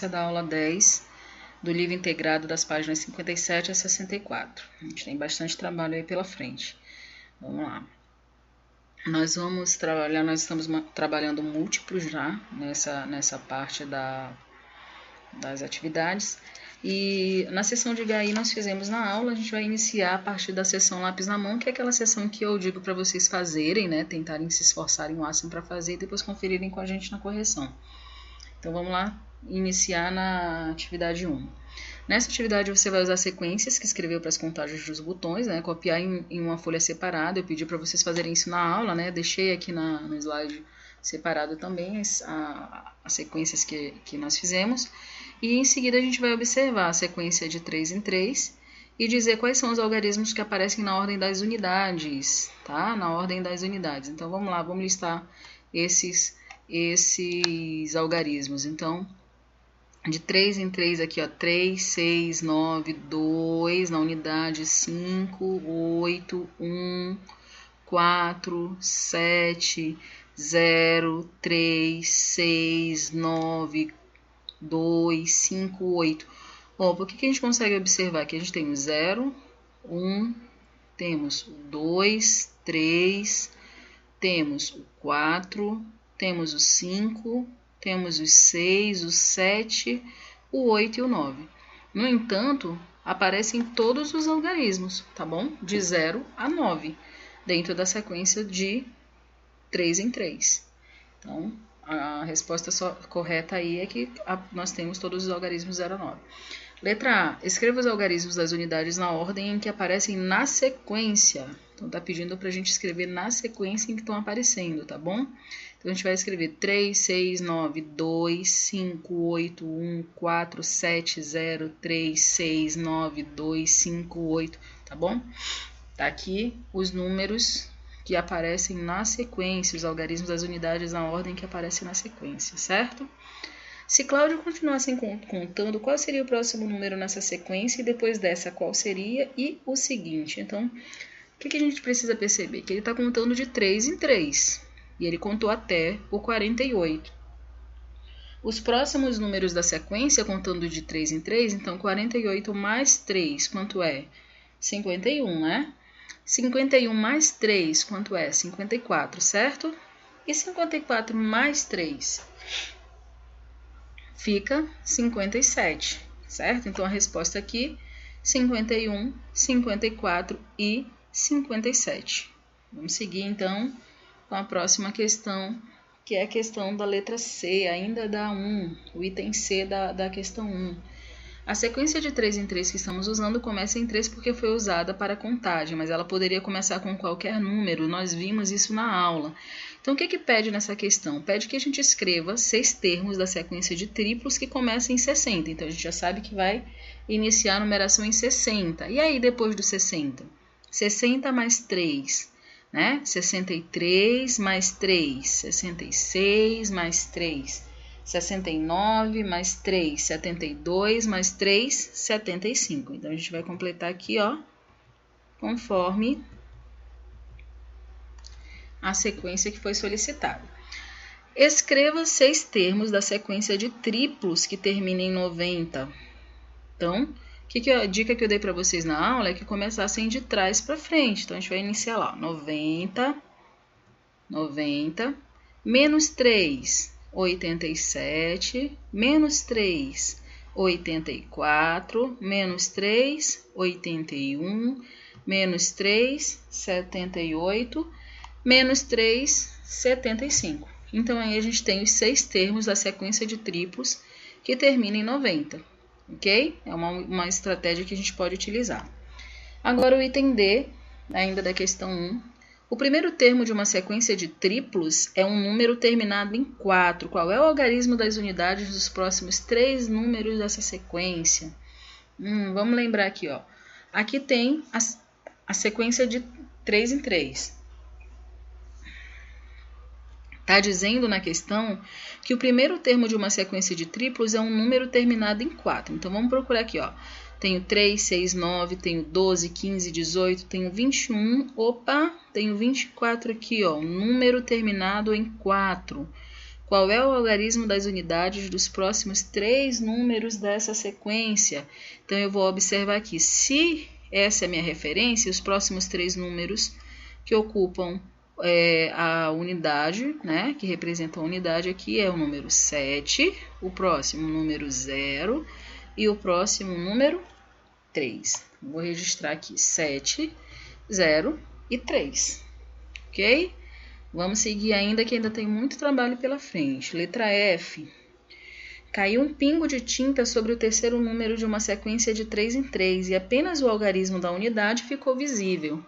sequência da aula 10 do livro integrado das páginas 57 a 64. A gente tem bastante trabalho aí pela frente. Vamos lá. Nós estamos trabalhando múltiplos já nessa parte das atividades. E na sessão de HI nós fizemos na aula, a gente vai iniciar a partir da sessão lápis na mão, que é aquela sessão que eu digo para vocês fazerem, né? Tentarem se esforçarem o máximo para fazer e depois conferirem com a gente na correção. Então vamos lá, iniciar na atividade 1. Nessa atividade você vai usar sequências que escreveu para as contagens dos botões, né? Copiar em uma folha separada. Eu pedi para vocês fazerem isso na aula, né? Deixei aqui no slide separado também as sequências que nós fizemos. E em seguida a gente vai observar a sequência de 3 em 3 e dizer quais são os algarismos que aparecem na ordem das unidades, tá? Na ordem das unidades. Então vamos lá, vamos listar esses algarismos. Então, de 3 em 3 aqui, ó, 3, 6, 9, 2, na unidade 5, 8, 1, 4, 7, 0, 3, 6, 9, 2, 5, 8. Bom, por que a gente consegue observar que a gente tem o 0, 1, temos o 2, 3, temos o 4, temos o 5, temos o 6, o 7, o 8 e o 9. No entanto, aparecem todos os algarismos, tá bom? De 0 a 9, dentro da sequência de 3 em 3. Então, a resposta correta aí é que nós temos todos os algarismos 0 a 9. Letra A. Escreva os algarismos das unidades na ordem em que aparecem na sequência. Então, tá pedindo pra gente escrever na sequência em que estão aparecendo, tá bom? Então, a gente vai escrever 3, 6, 9, 2, 5, 8, 1, 4, 7, 0, 3, 6, 9, 2, 5, 8, tá bom? Tá aqui os números que aparecem na sequência, os algarismos das unidades na ordem que aparecem na sequência, certo? Se Cláudio continuasse contando, qual seria o próximo número nessa sequência e depois dessa qual seria e o seguinte? Então, o que a gente precisa perceber? Que ele está contando de 3 em 3 e ele contou até o 48. Os próximos números da sequência, contando de 3 em 3, então 48 mais 3, quanto é? 51, né? 51 mais 3, quanto é? 54, certo? E 54 mais 3 fica 57, certo? Então, a resposta aqui, 51, 54 e 57. Vamos seguir, então, com a próxima questão, que é a questão da letra C, ainda da 1, o item C da questão 1. A sequência de 3 em 3 que estamos usando começa em 3 porque foi usada para contagem, mas ela poderia começar com qualquer número, nós vimos isso na aula. Então, o que pede nessa questão? Pede que a gente escreva 6 termos da sequência de triplos que começa em 60. Então, a gente já sabe que vai iniciar a numeração em 60. E aí, depois do 60? 60 mais 3, né? 63 mais 3, 66 mais 3. 69 mais 3, 72 mais 3, 75. Então, a gente vai completar aqui, ó, conforme a sequência que foi solicitada. Escreva 6 termos da sequência de triplos que termina em 90. Então, a dica que eu dei para vocês na aula é que começassem de trás para frente. Então, a gente vai iniciar lá, 90, 90, menos 3, 87, menos 3, 84, menos 3, 81, menos 3, 78, menos 3, 75. Então, aí a gente tem os 6 termos da sequência de triplos que termina em 90, ok? É uma estratégia que a gente pode utilizar. Agora, o item D, ainda da questão 1. O primeiro termo de uma sequência de triplos é um número terminado em 4. Qual é o algarismo das unidades dos próximos 3 números dessa sequência? Vamos lembrar aqui, ó. Aqui tem a sequência de 3 em 3. Está dizendo na questão que o primeiro termo de uma sequência de triplos é um número terminado em 4. Então, vamos procurar aqui, ó. Tenho 3, 6, 9, tenho 12, 15, 18, tenho 21. Opa, tenho 24 aqui, ó. Um número terminado em 4. Qual é o algarismo das unidades dos próximos 3 números dessa sequência? Então, eu vou observar aqui, se essa é a minha referência, os próximos 3 números que ocupam a unidade, né, que representam a unidade aqui, é o número 7, o próximo número 0 e o próximo número 3. Vou registrar aqui 7, 0 e 3, ok? Vamos seguir ainda, que ainda tem muito trabalho pela frente. Letra F. Caiu um pingo de tinta sobre o terceiro número de uma sequência de 3 em 3 e apenas o algarismo da unidade ficou visível.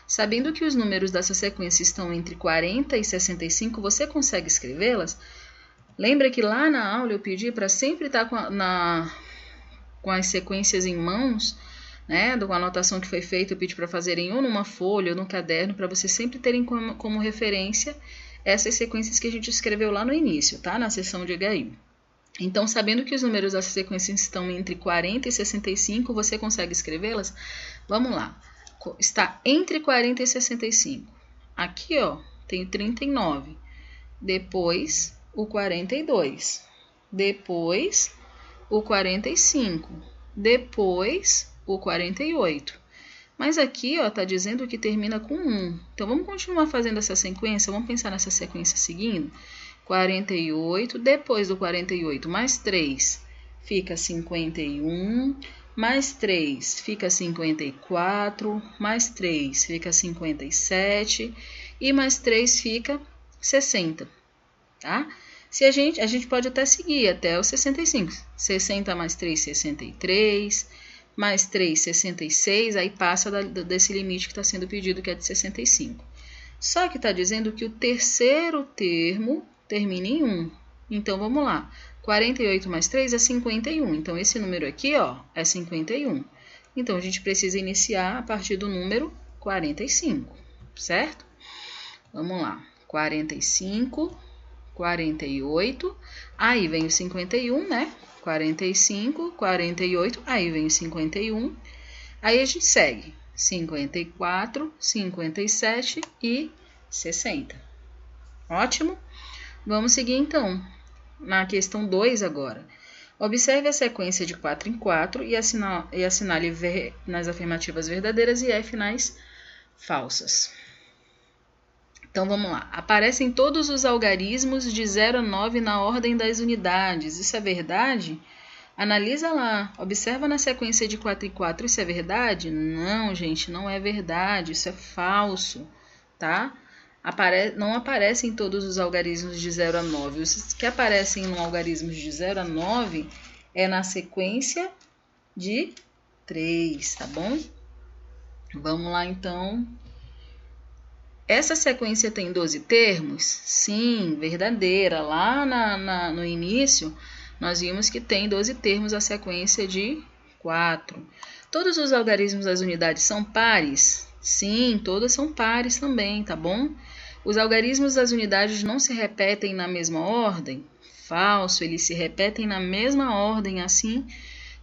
Sabendo que os números dessa sequência estão entre 40 e 65, você consegue escrevê-las? Lembra que lá na aula eu pedi para sempre estar com as sequências em mãos, né? Com a anotação que foi feita, eu pedi para fazerem ou numa folha ou no caderno, para vocês sempre terem como referência essas sequências que a gente escreveu lá no início, tá? Na seção de HI. Então, sabendo que os números dessa sequência estão entre 40 e 65, você consegue escrevê-las? Vamos lá. Está entre 40 e 65. Aqui, ó, tem o 39. Depois, o 42. Depois, o 45. Depois, o 48. Mas aqui, ó, tá dizendo que termina com 1. Então, vamos continuar fazendo essa sequência? Vamos pensar nessa sequência seguindo? 48, depois do 48, mais 3, fica 51, mais 3 fica 54, mais 3 fica 57 e mais 3 fica 60, tá? Se a gente pode até seguir até o 65. 60 mais 3, 63, mais 3, 66, aí passa desse limite que está sendo pedido, que é de 65. Só que está dizendo que o terceiro termo termina em 1. Então, vamos lá. 48 mais 3 é 51. Então, esse número aqui, ó, é 51. Então, a gente precisa iniciar a partir do número 45, certo? Vamos lá. 45, 48, aí vem o 51, né? 45, 48, aí vem o 51. Aí a gente segue. 54, 57 e 60. Ótimo? Vamos seguir, então, na questão 2 agora. Observe a sequência de 4 em 4 e assinale V nas afirmativas verdadeiras e F nas falsas. Então, vamos lá. Aparecem todos os algarismos de 0 a 9 na ordem das unidades. Isso é verdade? Analisa lá. Observa na sequência de 4 em 4. Isso é verdade? Não, gente, não é verdade. Isso é falso, tá? Não aparecem todos os algarismos de 0 a 9. Os que aparecem no algarismo de 0 a 9 é na sequência de 3, tá bom? Vamos lá, então. Essa sequência tem 12 termos? Sim, verdadeira. Lá no início, nós vimos que tem 12 termos a sequência de 4. Todos os algarismos das unidades são pares? Sim, todas são pares também, tá bom? Os algarismos das unidades não se repetem na mesma ordem? Falso, eles se repetem na mesma ordem, assim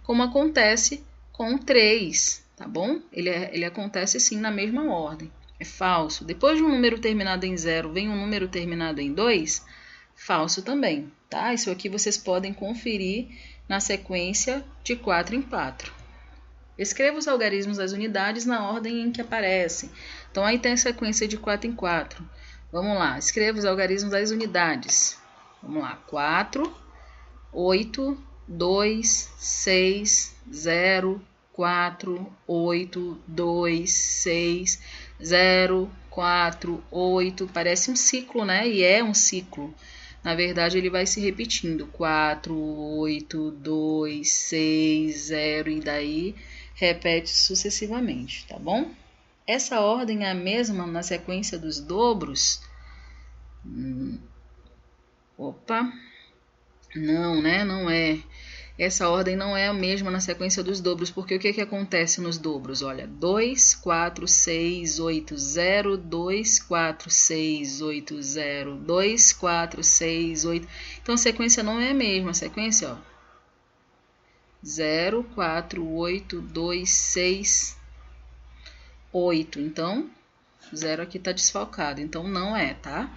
como acontece com o 3, tá bom? Ele acontece sim na mesma ordem. É falso. Depois de um número terminado em 0, vem um número terminado em 2? Falso também, tá? Isso aqui vocês podem conferir na sequência de 4 em 4. Escreva os algarismos das unidades na ordem em que aparecem. Então, aí tem a sequência de 4 em 4. Vamos lá, escreva os algarismos das unidades. Vamos lá, 4, 8, 2, 6, 0, 4, 8, 2, 6, 0, 4, 8. Parece um ciclo, né? E é um ciclo. Na verdade, ele vai se repetindo. 4, 8, 2, 6, 0 e daí repete sucessivamente, tá bom? Essa ordem é a mesma na sequência dos dobros? Opa! Não, né? Não é. Essa ordem não é a mesma na sequência dos dobros, porque o que acontece nos dobros? Olha, 2, 4, 6, 8, 0, 2, 4, 6, 8, 0, 2, 4, 6, 8. Então, a sequência não é a mesma. A sequência, ó. 0, 4, 8, 2, 6, 8. Então, 0 aqui está desfalcado. Então, não é, tá?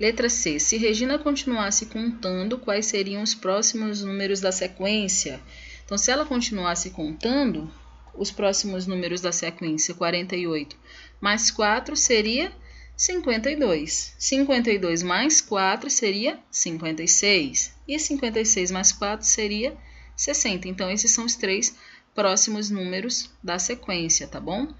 Letra C. Se Regina continuasse contando, quais seriam os próximos números da sequência? Então, se ela continuasse contando, os próximos números da sequência, 48 mais 4 seria 52. 52 mais 4 seria 56. E 56 mais 4 seria 60. Então, esses são os 3 próximos números da sequência, tá bom?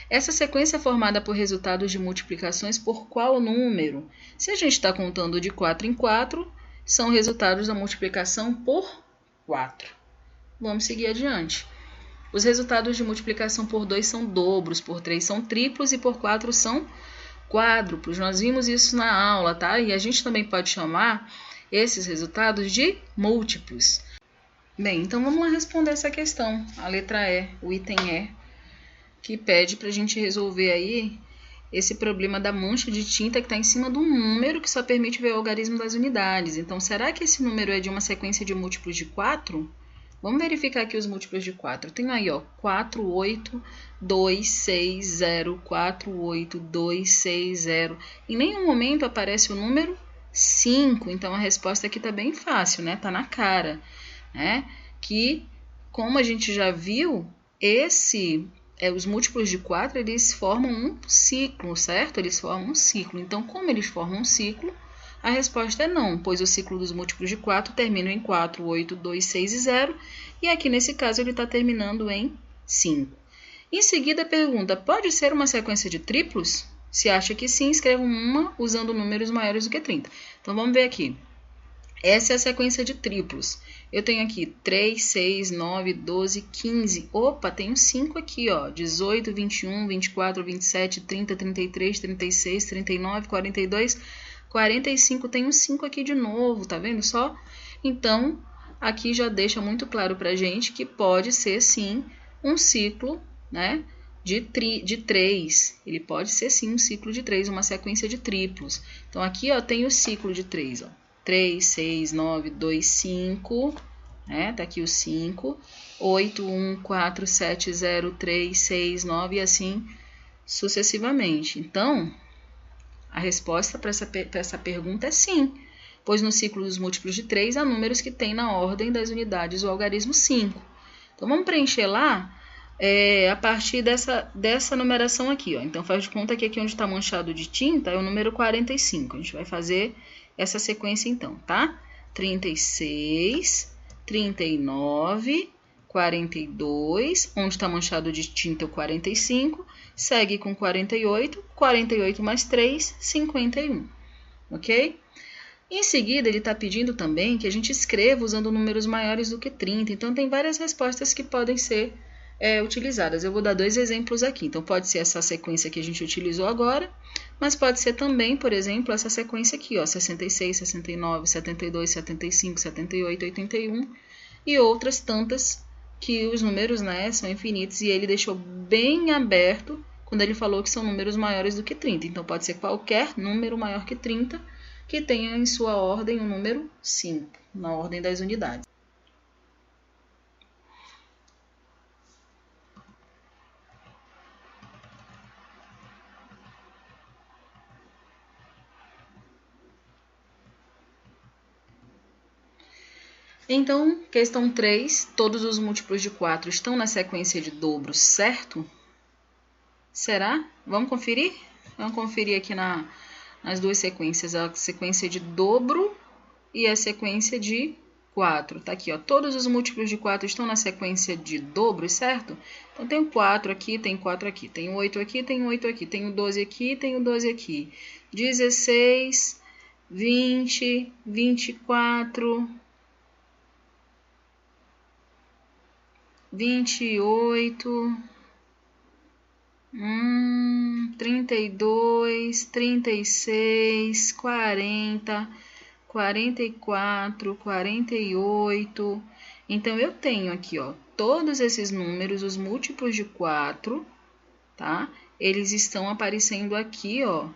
Essa sequência é formada por resultados de multiplicações por qual número? Se a gente está contando de 4 em 4, são resultados da multiplicação por 4. Vamos seguir adiante. Os resultados de multiplicação por 2 são dobros, por 3 são triplos e por 4 são quádruplos. Nós vimos isso na aula, tá? E a gente também pode chamar esses resultados de múltiplos. Bem, então vamos lá responder essa questão. A letra E, o item E, que pede para a gente resolver aí esse problema da mancha de tinta que está em cima de um número que só permite ver o algarismo das unidades. Então, será que esse número é de uma sequência de múltiplos de 4? Vamos verificar aqui os múltiplos de 4. Tem aí, ó, 4, 8, 2, 6, 0, 4, 8, 2, 6, 0. Em nenhum momento aparece o número 5. Então, a resposta aqui está bem fácil, né? Tá na cara, né? Que, como a gente já viu, os múltiplos de 4, eles formam um ciclo, certo? Eles formam um ciclo. Então, como eles formam um ciclo, a resposta é não, pois o ciclo dos múltiplos de 4 termina em 4, 8, 2, 6 e 0. E aqui, nesse caso, ele está terminando em 5. Em seguida, pergunta, pode ser uma sequência de triplos? Se acha que sim, escreva uma usando números maiores do que 30. Então, vamos ver aqui. Essa é a sequência de triplos. Eu tenho aqui 3, 6, 9, 12, 15. Opa, tenho 5 aqui, ó. 18, 21, 24, 27, 30, 33, 36, 39, 42, 45. Tenho 5 aqui de novo, tá vendo só? Então, aqui já deixa muito claro pra gente que pode ser, sim, um ciclo, né, de 3. Ele pode ser, sim, um ciclo de 3, uma sequência de triplos. Então, aqui, ó, tem o ciclo de 3, ó. 3, 6, 9, 2, 5, né? Tá aqui o 5, 8, 1, 4, 7, 0, 3, 6, 9 e assim sucessivamente. Então, a resposta para essa pergunta é sim, pois no ciclo dos múltiplos de 3 há números que têm na ordem das unidades o algarismo 5. Então, vamos preencher lá a partir dessa numeração aqui, ó. Então, faz de conta que aqui onde está manchado de tinta é o número 45. A gente vai fazer essa sequência então, tá? 36, 39, 42, onde está manchado de tinta o 45, segue com 48, 48 mais 3, 51, ok? Em seguida, ele está pedindo também que a gente escreva usando números maiores do que 30, então tem várias respostas que podem ser utilizadas. Eu vou dar 2 exemplos aqui. Então, pode ser essa sequência que a gente utilizou agora, mas pode ser também, por exemplo, essa sequência aqui, ó, 66, 69, 72, 75, 78, 81 e outras tantas que os números, né, são infinitos e ele deixou bem aberto quando ele falou que são números maiores do que 30. Então, pode ser qualquer número maior que 30 que tenha em sua ordem o número 5, na ordem das unidades. Então, questão 3, todos os múltiplos de 4 estão na sequência de dobros, certo? Será? Vamos conferir? Vamos conferir aqui nas duas sequências, a sequência de dobro e a sequência de 4. Tá aqui, ó, todos os múltiplos de 4 estão na sequência de dobros, certo? Então, tem 4 aqui, tem 4 aqui, tem 8 aqui, tem 8 aqui, tem 12 aqui, tem 12 aqui, 16, 20, 24... 28, 32, 36, 40, 44, 48. Então, eu tenho aqui, ó, todos esses números, os múltiplos de 4, tá? Eles estão aparecendo aqui, ó,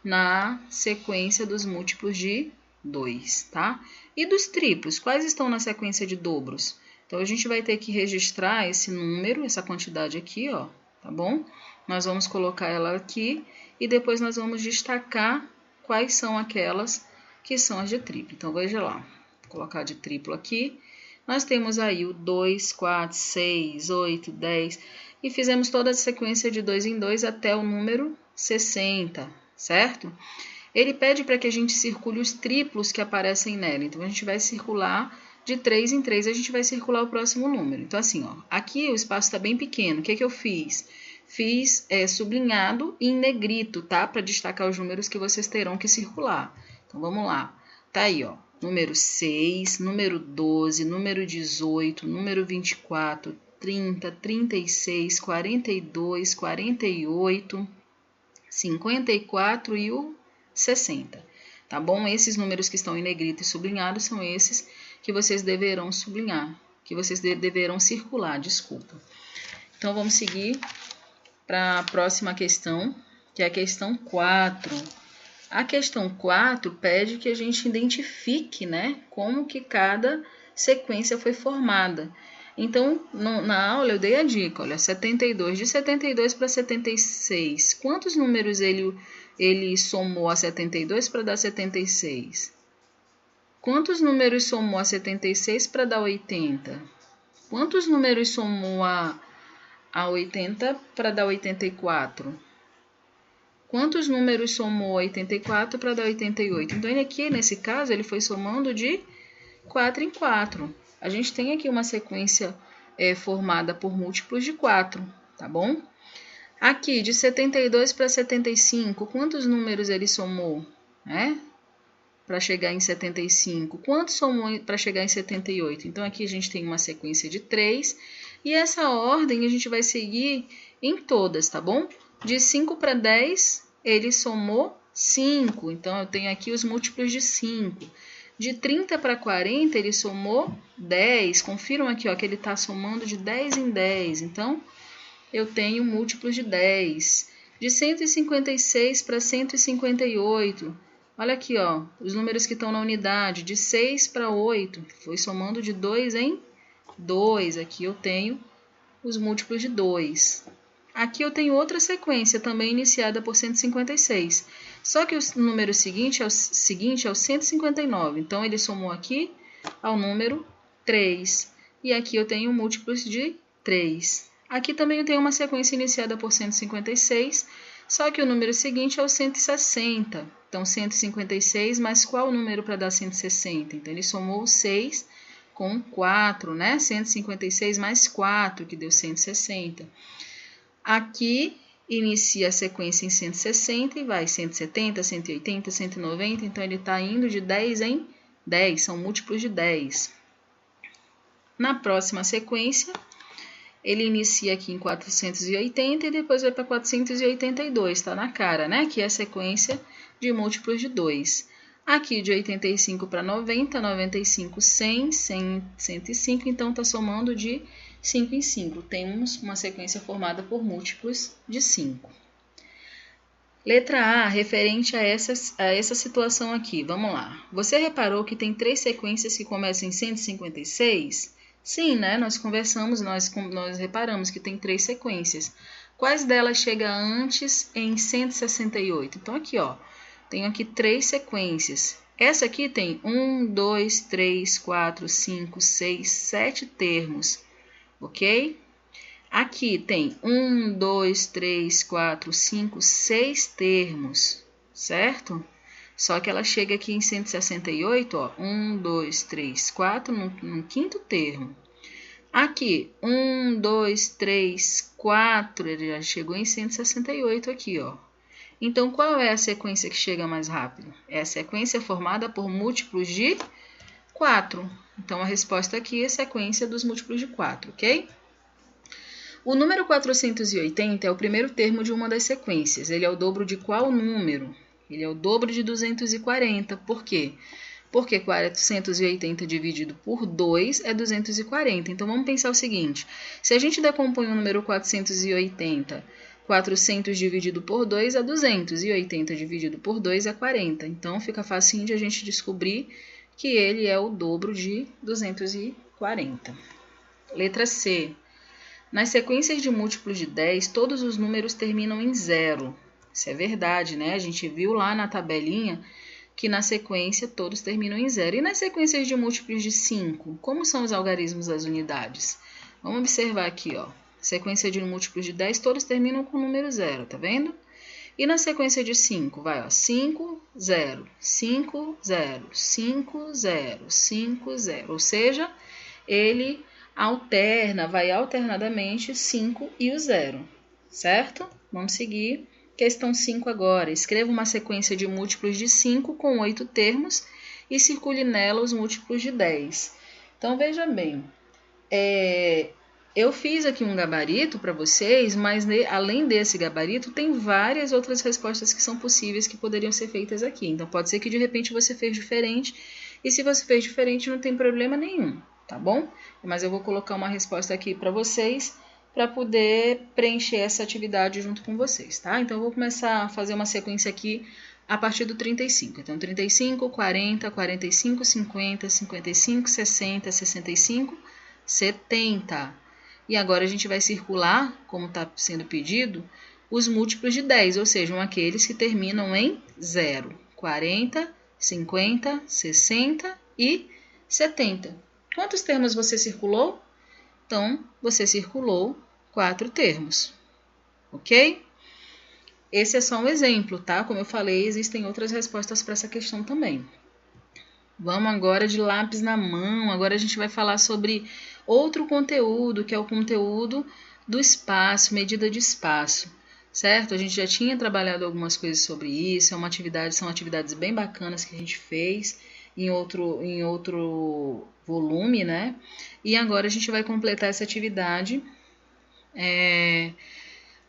na sequência dos múltiplos de 2, tá? E dos triplos, quais estão na sequência de dobros? Então, a gente vai ter que registrar esse número, essa quantidade aqui, ó, tá bom? Nós vamos colocar ela aqui e depois nós vamos destacar quais são aquelas que são as de triplo. Então, veja lá, vou colocar de triplo aqui. Nós temos aí o 2, 4, 6, 8, 10 e fizemos toda a sequência de 2 em 2 até o número 60, certo? Ele pede para que a gente circule os triplos que aparecem nela. Então, a gente vai circular de 3 em 3, a gente vai circular o próximo número. Então, assim, ó, aqui o espaço está bem pequeno. O que eu fiz? Fiz sublinhado em negrito, tá? Para destacar os números que vocês terão que circular. Então, vamos lá. Tá aí, ó. Número 6, número 12, número 18, número 24, 30, 36, 42, 48, 54 e o 60. Tá bom? Esses números que estão em negrito e sublinhados são esses que vocês deverão sublinhar, que vocês deverão circular, desculpa. Então, vamos seguir para a próxima questão, que é a questão 4. A questão 4 pede que a gente identifique, né, como que cada sequência foi formada. Então, na aula eu dei a dica, olha, 72, de 72 para 76, quantos números ele somou a 72 para dar 76? Quantos números somou a 76 para dar 80? Quantos números somou a 80 para dar 84? Quantos números somou 84 para dar 88? Então, aqui, nesse caso, ele foi somando de 4 em 4. A gente tem aqui uma sequência formada por múltiplos de 4, tá bom? Aqui, de 72 para 75, quantos números ele somou, né? Para chegar em 75. Quantos somou para chegar em 78? Então, aqui a gente tem uma sequência de 3. E essa ordem a gente vai seguir em todas, tá bom? De 5 para 10, ele somou 5. Então, eu tenho aqui os múltiplos de 5. De 30 para 40, ele somou 10. Confiram aqui, ó, que ele está somando de 10 em 10. Então, eu tenho múltiplos de 10. De 156 para 158, olha aqui, ó, os números que estão na unidade. De 6 para 8, foi somando de 2 em 2. Aqui eu tenho os múltiplos de 2. Aqui eu tenho outra sequência, também iniciada por 156. Só que o número seguinte é o 159. Então, ele somou aqui ao número 3. E aqui eu tenho múltiplos de 3. Aqui também eu tenho uma sequência iniciada por 156, só que o número seguinte é o 160. Então, 156 mais qual número para dar 160? Então, ele somou o 6 com 4, né? 156 mais 4, que deu 160. Aqui, inicia a sequência em 160 e vai 170, 180, 190. Então, ele está indo de 10 em 10, são múltiplos de 10. Na próxima sequência, ele inicia aqui em 480 e depois vai para 482, tá na cara, né? Que é a sequência de múltiplos de 2. Aqui de 85 para 90, 95, 100, 100, 105, então tá somando de 5 em 5. Temos uma sequência formada por múltiplos de 5. Letra A, referente a essa situação aqui. Vamos lá. Você reparou que tem 3 sequências que começam em 156? Sim, né? Nós conversamos, nós reparamos que tem 3 sequências. Quais delas chega antes em 168? Então, aqui, ó, tenho aqui 3 sequências. Essa aqui tem 1, 2, 3, 4, 5, 6, 7 termos, ok? Aqui tem 1, 2, 3, 4, 5, 6 termos, certo? Só que ela chega aqui em 168, ó, 1, 2, 3, 4, no quinto termo. Aqui, 1, 2, 3, 4, ele já chegou em 168 aqui, ó. Então, qual é a sequência que chega mais rápido? É a sequência formada por múltiplos de 4. Então, a resposta aqui é a sequência dos múltiplos de 4, ok? O número 480 é o primeiro termo de uma das sequências. Ele é o dobro de qual número? Ele é o dobro de 240. Por quê? Porque 480 dividido por 2 é 240. Então, vamos pensar o seguinte. Se a gente decompõe o número 480, 400 dividido por 2 é 200. E 80 dividido por 2 é 40. Então, fica facinho de a gente descobrir que ele é o dobro de 240. Letra C. Nas sequências de múltiplos de 10, todos os números terminam em 0. Isso é verdade, né? A gente viu lá na tabelinha que na sequência todos terminam em 0. E nas sequências de múltiplos de 5, como são os algarismos das unidades? Vamos observar aqui, ó. Sequência de múltiplos de 10, todos terminam com o número 0, tá vendo? E na sequência de 5, vai, ó, 5, 0, 5, 0, 5, 0, 5, 0. Ou seja, ele alterna, vai alternadamente 5 e o 0, certo? Vamos seguir. Questão 5 agora. Escreva uma sequência de múltiplos de 5 com 8 termos e circule nela os múltiplos de 10. Então, veja bem, eu fiz aqui um gabarito para vocês, mas além desse gabarito, tem várias outras respostas que são possíveis que poderiam ser feitas aqui. Então, pode ser que de repente você fez diferente, e se você fez diferente, não tem problema nenhum, tá bom? Mas eu vou colocar uma resposta aqui para vocês, para poder preencher essa atividade junto com vocês, tá? Então, eu vou começar a fazer uma sequência aqui a partir do 35. Então, 35, 40, 45, 50, 55, 60, 65, 70. E agora a gente vai circular, como está sendo pedido, os múltiplos de 10, ou seja, aqueles que terminam em 0, 40, 50, 60 e 70. Quantos termos você circulou? Então, você circulou 4 termos, ok? Esse é só um exemplo, tá? Como eu falei, existem outras respostas para essa questão também. Vamos agora de lápis na mão. Agora a gente vai falar sobre outro conteúdo, que é o conteúdo do espaço, medida de espaço, certo? A gente já tinha trabalhado algumas coisas sobre isso, são atividades bem bacanas que a gente fez em outro volume, né? E agora a gente vai completar essa atividade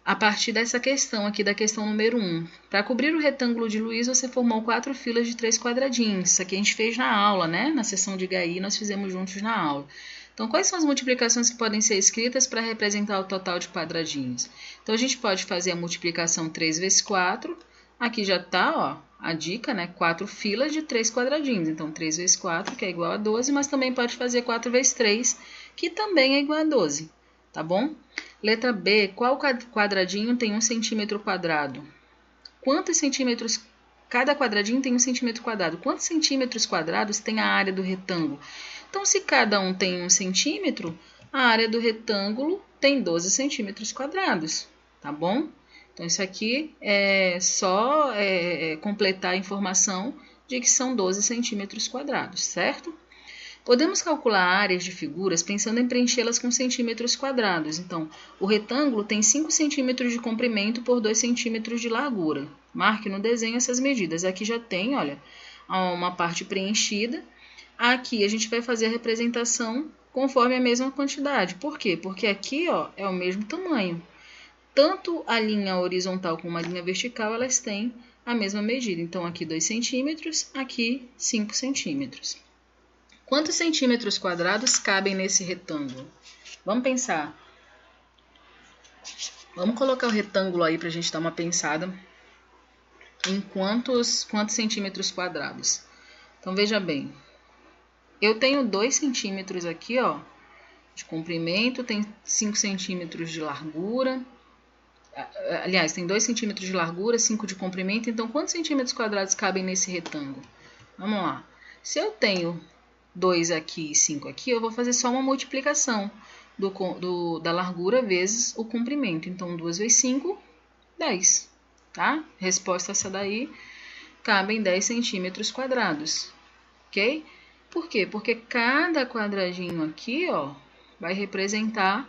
a partir dessa questão aqui, da questão número 1. Para cobrir o retângulo de Luiz, você formou 4 filas de 3 quadradinhos. Isso aqui a gente fez na aula, né? Na sessão de HI, nós fizemos juntos na aula. Então, quais são as multiplicações que podem ser escritas para representar o total de quadradinhos? Então, a gente pode fazer a multiplicação 3 vezes 4. Aqui já está, ó, a dica, né? 4 filas de 3 quadradinhos. Então, 3 vezes 4, que é igual a 12, mas também pode fazer 4 vezes 3, que também é igual a 12, tá bom? Letra B, qual quadradinho tem 1 centímetro quadrado? Quantos centímetros? Cada quadradinho tem 1 centímetro quadrado. Quantos centímetros quadrados tem a área do retângulo? Então, se cada um tem 1 centímetro, a área do retângulo tem 12 centímetros quadrados, tá bom? Então, isso aqui é só completar a informação de que são 12 centímetros quadrados, certo? Podemos calcular áreas de figuras pensando em preenchê-las com centímetros quadrados. Então, o retângulo tem 5 centímetros de comprimento por 2 centímetros de largura. Marque no desenho essas medidas. Aqui já tem, olha, uma parte preenchida. Aqui a gente vai fazer a representação conforme a mesma quantidade. Por quê? Porque aqui, ó, é o mesmo tamanho. Tanto a linha horizontal como a linha vertical, elas têm a mesma medida. Então, aqui 2 centímetros, aqui 5 centímetros. Quantos centímetros quadrados cabem nesse retângulo? Vamos pensar. Vamos colocar o retângulo aí para a gente dar uma pensada em quantos centímetros quadrados. Então, veja bem. Eu tenho 2 centímetros aqui, ó, de comprimento, tem 5 centímetros de largura. Aliás, tem 2 centímetros de largura, 5 de comprimento. Então, quantos centímetros quadrados cabem nesse retângulo? Vamos lá. Se eu tenho 2 aqui e 5 aqui, eu vou fazer só uma multiplicação da largura vezes o comprimento. Então, 2 vezes 5, 10, tá? Resposta essa daí, cabem 10 centímetros quadrados, ok? Por quê? Porque cada quadradinho aqui, ó, vai representar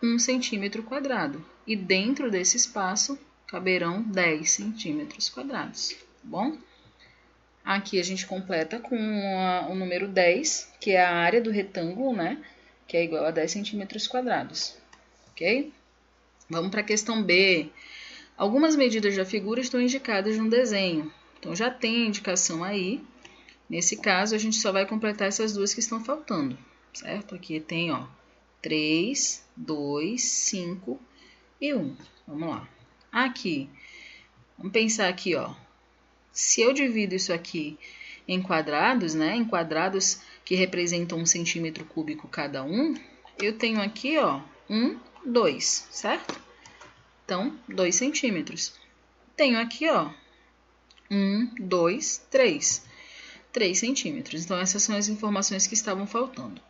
1 centímetro quadrado. E dentro desse espaço, caberão 10 centímetros quadrados, tá bom? Aqui a gente completa com o número 10, que é a área do retângulo, né? Que é igual a 10 centímetros quadrados, ok? Vamos para a questão B. Algumas medidas da figura estão indicadas no desenho. Então, já tem a indicação aí. Nesse caso, a gente só vai completar essas duas que estão faltando, certo? Aqui tem, ó, 3, 2, 5 e 1. Vamos lá. Aqui, vamos pensar aqui, ó. Se eu divido isso aqui em quadrados, né? Em quadrados que representam 1 centímetro cúbico cada um, eu tenho aqui, ó, 1, 2, certo? Então, 2 centímetros. tenho aqui, ó, 1, 2, 3. 3 centímetros. Então, essas são as informações que estavam faltando.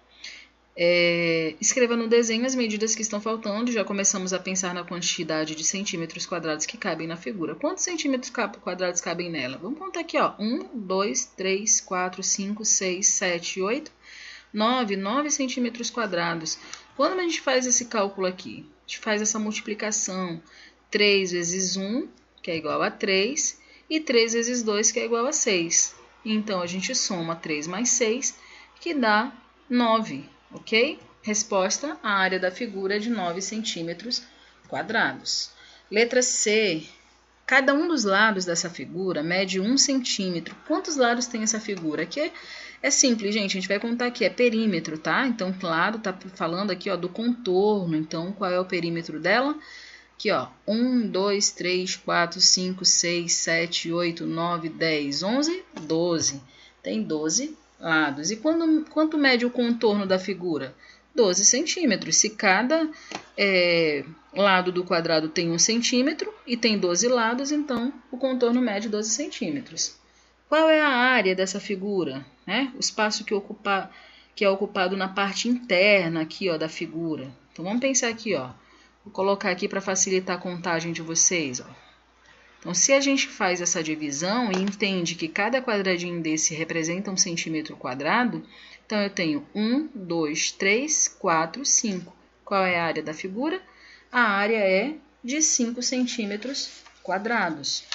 Escreva no desenho as medidas que estão faltando. Já começamos a pensar na quantidade de centímetros quadrados que cabem na figura. Quantos centímetros quadrados cabem nela? Vamos contar aqui, ó. 1, 2, 3, 4, 5, 6, 7, 8, 9 centímetros quadrados. Quando a gente faz esse cálculo aqui, a gente faz essa multiplicação. 3 vezes 1, que é igual a 3, e 3 vezes 2, que é igual a 6. Então, a gente soma 3 mais 6, que dá 9, ok? Resposta, a área da figura é de 9 centímetros quadrados. Letra C. Cada um dos lados dessa figura mede 1 centímetro. Quantos lados tem essa figura? Aqui é simples, gente. A gente vai contar aqui, é perímetro, tá? Então, claro, tá falando aqui, ó, do contorno. Então, qual é o perímetro dela? Aqui, ó, 1, 2, 3, 4, 5, 6, 7, 8, 9, 10, 11, 12. Tem 12 lados. E quanto mede o contorno da figura? 12 centímetros. Se cada lado do quadrado tem 1 centímetro e tem 12 lados, então o contorno mede 12 centímetros. Qual é a área dessa figura? O espaço que é ocupado na parte interna aqui, ó, da figura. Então, vamos pensar aqui, ó. Vou colocar aqui para facilitar a contagem de vocês, ó. Então, se a gente faz essa divisão e entende que cada quadradinho desse representa 1 centímetro quadrado, então eu tenho 1, 2, 3, 4, 5. Qual é a área da figura? A área é de 5 centímetros quadrados.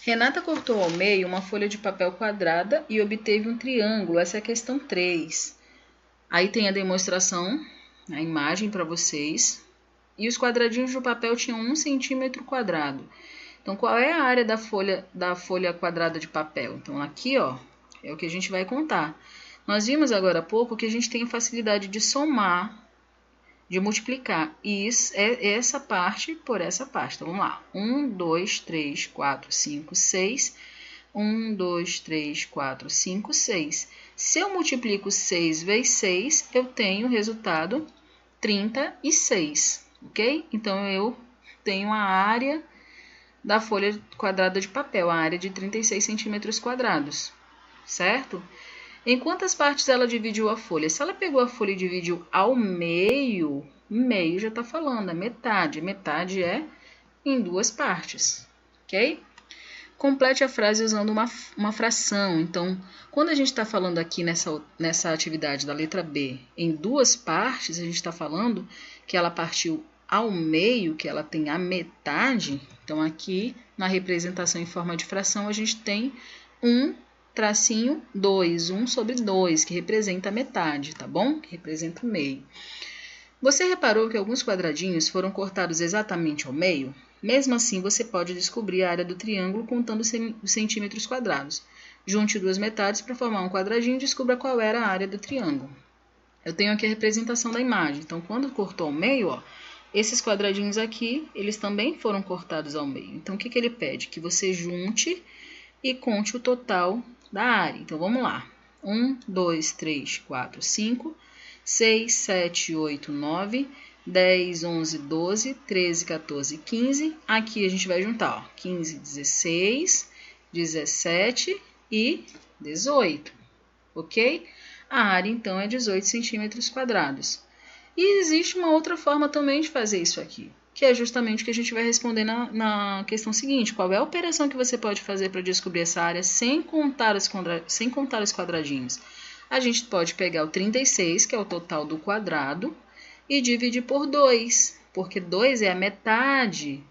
Renata cortou ao meio uma folha de papel quadrada e obteve um triângulo. Essa é a questão 3. Aí tem a demonstração, a imagem para vocês. E os quadradinhos do papel tinham 1 centímetro quadrado. Então, qual é a área da folha quadrada de papel? Então, aqui, ó, é o que a gente vai contar. Nós vimos agora há pouco que a gente tem a facilidade de somar, de multiplicar. E isso é essa parte por essa parte. Então, vamos lá. 1, 2, 3, 4, 5, 6. 1, 2, 3, 4, 5, 6. Se eu multiplico 6 vezes 6, eu tenho o resultado 36. Ok? Então, eu tenho a área da folha quadrada de papel, a área de 36 centímetros quadrados, certo? Em quantas partes ela dividiu a folha? Se ela pegou a folha e dividiu ao meio, meio já está falando, é metade. Metade é em 2 partes, ok? Complete a frase usando uma fração. Então, quando a gente está falando aqui nessa atividade da letra B em 2 partes, a gente está falando que ela partiu ao meio, que ela tem a metade. Então, aqui na representação em forma de fração, a gente tem 1 tracinho 2, 1 sobre 2, que representa a metade, tá bom? Que representa o meio. Você reparou que alguns quadradinhos foram cortados exatamente ao meio? Mesmo assim, você pode descobrir a área do triângulo contando os centímetros quadrados. Junte 2 metades para formar um quadradinho e descubra qual era a área do triângulo. Eu tenho aqui a representação da imagem. Então, quando cortou ao meio, ó, esses quadradinhos aqui, eles também foram cortados ao meio. Então, o que ele pede? Que você junte e conte o total da área. Então, vamos lá. 1, 2, 3, 4, 5, 6, 7, 8, 9, 10, 11, 12, 13, 14, 15. Aqui a gente vai juntar, ó, 15, 16, 17 e 18, ok? A área, então, é 18 centímetros quadrados. E existe uma outra forma também de fazer isso aqui, que é justamente o que a gente vai responder na questão seguinte. Qual é a operação que você pode fazer para descobrir essa área sem contar os quadradinhos? A gente pode pegar o 36, que é o total do quadrado, e dividir por 2, porque 2 é a metade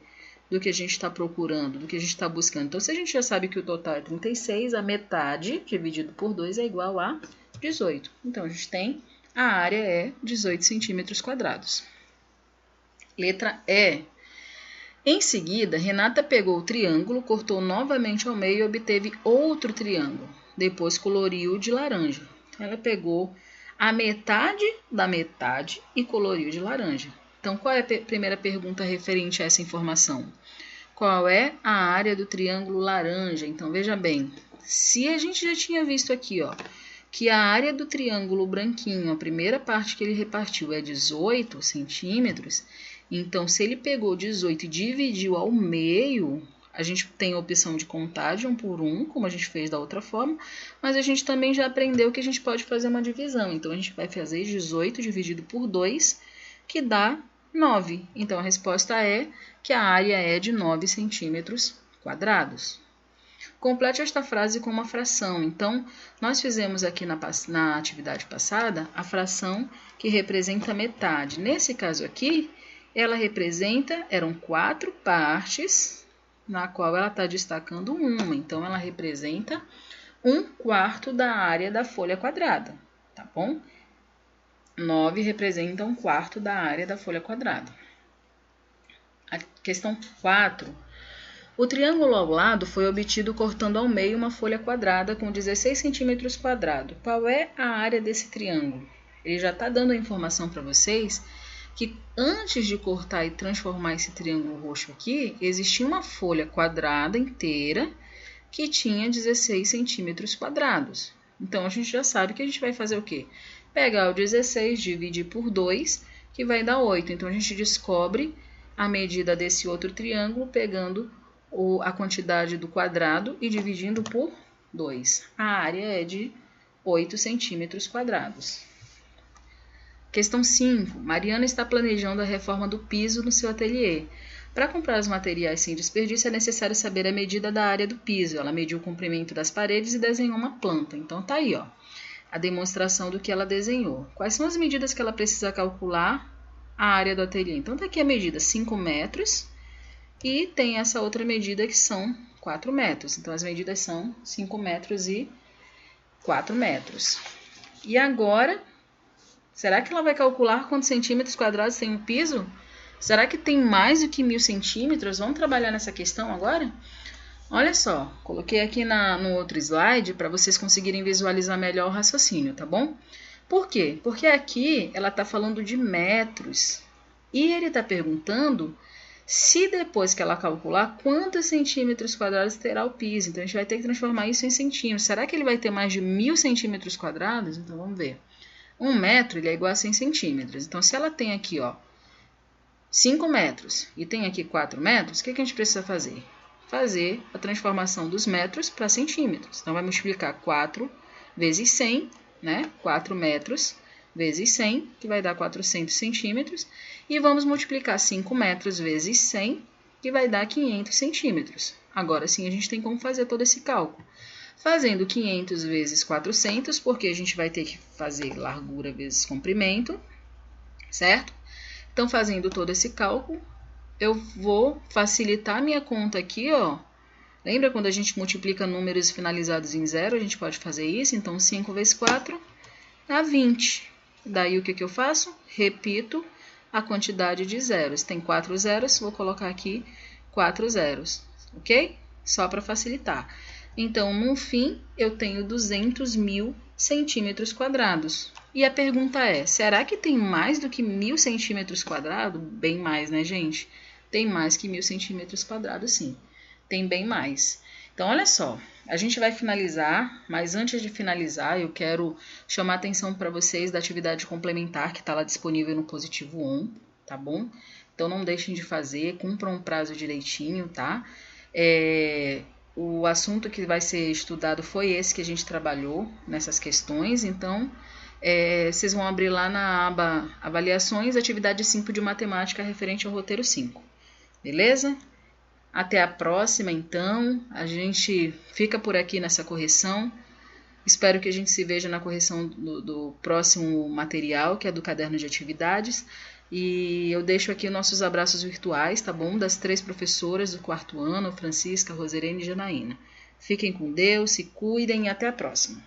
do que a gente está procurando, do que a gente está buscando. Então, se a gente já sabe que o total é 36, a metade dividido por 2 é igual a 18. Então, a gente tem a área é 18 centímetros quadrados. Letra E. Em seguida, Renata pegou o triângulo, cortou novamente ao meio e obteve outro triângulo. Depois coloriu de laranja. Ela pegou a metade da metade e coloriu de laranja. Então, qual é a primeira pergunta referente a essa informação? Qual é a área do triângulo laranja? Então, veja bem, se a gente já tinha visto aqui, ó, que a área do triângulo branquinho, a primeira parte que ele repartiu é 18 centímetros, Então, se ele pegou 18 e dividiu ao meio, a gente tem a opção de contar de 1 por 1, como a gente fez da outra forma, mas a gente também já aprendeu que a gente pode fazer uma divisão. Então, a gente vai fazer 18 dividido por 2, que dá 9. Então, a resposta é que a área é de 9 centímetros quadrados. Complete esta frase com uma fração. Então, nós fizemos aqui na atividade passada a fração que representa metade. Nesse caso aqui, ela representa, eram 4 partes, na qual ela está destacando uma. Então, ela representa 1/4 da área da folha quadrada, tá bom? 9 representa 1/4 da área da folha quadrada. A questão 4. O triângulo ao lado foi obtido cortando ao meio uma folha quadrada com 16 centímetros quadrados. Qual é a área desse triângulo? Ele já está dando a informação para vocês que antes de cortar e transformar esse triângulo roxo aqui, existia uma folha quadrada inteira que tinha 16 centímetros quadrados. Então, a gente já sabe que a gente vai fazer o quê? Pegar o 16, dividir por 2, que vai dar 8. Então, a gente descobre a medida desse outro triângulo pegando a quantidade do quadrado e dividindo por 2. A área é de 8 centímetros quadrados. Questão 5. Mariana está planejando a reforma do piso no seu ateliê. Para comprar os materiais sem desperdício, é necessário saber a medida da área do piso. Ela mediu o comprimento das paredes e desenhou uma planta. Então, tá aí, ó, a demonstração do que ela desenhou. Quais são as medidas que ela precisa calcular a área do ateliê? Então, tá aqui a medida 5 metros. E tem essa outra medida que são 4 metros. Então, as medidas são 5 metros e 4 metros. E agora, será que ela vai calcular quantos centímetros quadrados tem o piso? Será que tem mais do que 1000 centímetros? Vamos trabalhar nessa questão agora? Olha só, coloquei aqui no outro slide para vocês conseguirem visualizar melhor o raciocínio, tá bom? Por quê? Porque aqui ela está falando de metros. E ele está perguntando se depois que ela calcular, quantos centímetros quadrados terá o piso. Então, a gente vai ter que transformar isso em centímetros. Será que ele vai ter mais de 1000 centímetros quadrados? Então, vamos ver. 1 metro ele é igual a 100 centímetros. Então, se ela tem aqui, ó, 5 metros e tem aqui 4 metros, o que a gente precisa fazer? Fazer a transformação dos metros para centímetros. Então, vai multiplicar 4 vezes 100, né? 4 metros vezes 100, que vai dar 400 centímetros. E vamos multiplicar 5 metros vezes 100, que vai dar 500 centímetros. Agora sim, a gente tem como fazer todo esse cálculo. Fazendo 500 vezes 400, porque a gente vai ter que fazer largura vezes comprimento, certo? Então, fazendo todo esse cálculo, eu vou facilitar a minha conta aqui, ó. Lembra quando a gente multiplica números finalizados em zero? A gente pode fazer isso. Então, 5 vezes 4 dá 20. Daí, o que eu faço? Repito a quantidade de zeros. Tem 4 zeros, vou colocar aqui 4 zeros, ok? Só para facilitar. Então, no fim, eu tenho 200.000 centímetros quadrados. E a pergunta é, será que tem mais do que 1000 centímetros quadrados? Bem mais, né, gente? Tem mais que 1000 centímetros quadrados, sim. Tem bem mais. Então, olha só, a gente vai finalizar, mas antes de finalizar, eu quero chamar a atenção para vocês da atividade complementar que está lá disponível no Positivo On, tá bom? Então, não deixem de fazer, cumpram um prazo direitinho, tá? O assunto que vai ser estudado foi esse que a gente trabalhou nessas questões, então, vocês vão abrir lá na aba Avaliações, atividade 5 de Matemática referente ao roteiro 5, beleza? Até a próxima, então. A gente fica por aqui nessa correção. Espero que a gente se veja na correção do próximo material, que é do caderno de atividades. E eu deixo aqui nossos abraços virtuais, tá bom? Das 3 professoras do 4º ano, Francisca, Roserene e Janaína. Fiquem com Deus, se cuidem e até a próxima.